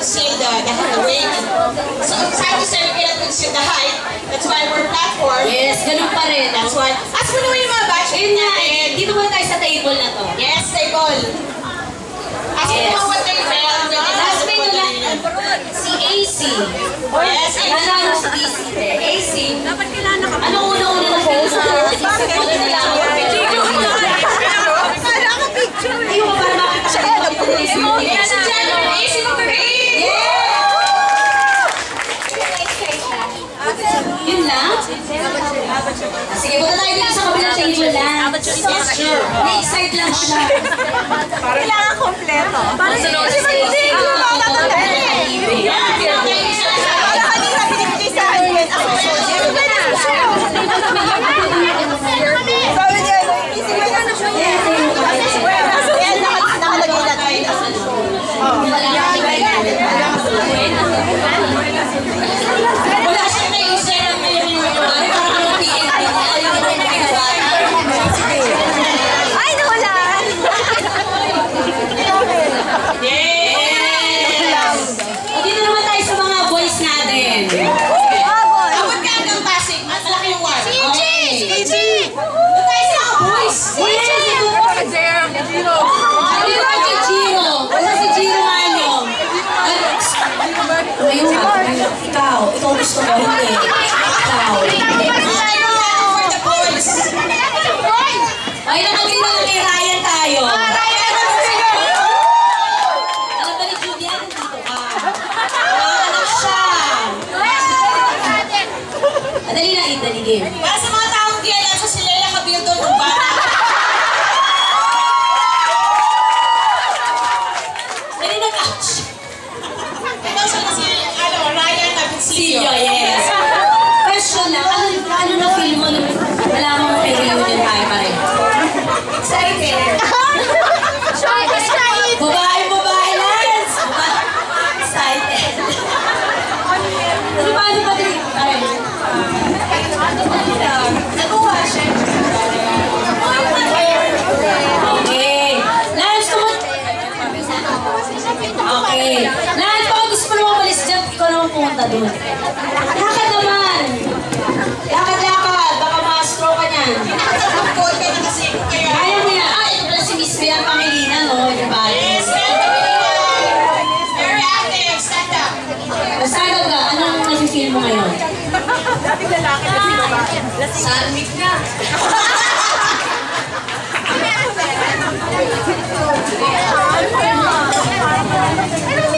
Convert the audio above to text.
conceal the weight. So sad to say we cannot conceal the height. That's why we're platform. Yes, ganun pa rin. That's why. As mo naman yung mga batch. Ayun nga eh. Dito muna tayo sa table na to. Yes, table. As mo naman what they felt. Last week na si AC. Yes, AC. Nanalo si DC. AC. Dapat kailangan ka. Ano una-una na feel sa picture? Ayun, para makita siya. Yes, AC mo ba? Yun lang? Sige, punta tayo dito sa kabilang table lang. Yes, sure. Na-excite lang siya. Kailangan kompleto. Para sa Kasi si Manjing, lumakatanda eh. Para kanina pinipigay sa akin. Ako sabi niya, isip mo na siya. Kaya nakalagay natin. Wala siyang naisip na may Ay, nawala! Dito naman tayo sa mga boys natin. Abot ka hanggang Pasig. Malaki yung war. CG! Doon tayo sa mga boys. Dito ba si Giro? Wala si Giro ano? Ayun ka. Ikaw gusto mo hindi. Ikaw. For the boys. Ay, nakagin na lang kay Ryan tayo. Alam ba ni Julian, dito ka. Anak siya. Dali na, dali game. Para sa mga taong di alam sa si Leila Cabildo nung bata. Dali na, couch. Ito siya na si Ryan Abencillo. Yes. Question lang, ano na feel mo nung nalaman mo may reunion tayo pa rin? Excited. Babae, Lance! Excited. Paano pa din? Nakuha siya. Okay. Lance, okay. Lance, baka gusto mo naman umalis dyan, ikaw naman pumunta doon. Lakad naman. Lakad. Baka ma-stroke ka niyan. Pinakatapag ka na kasi. Kaya mo yan. Ah, ito pala si Miss Bea Pangilinan, no? Diba? Yes.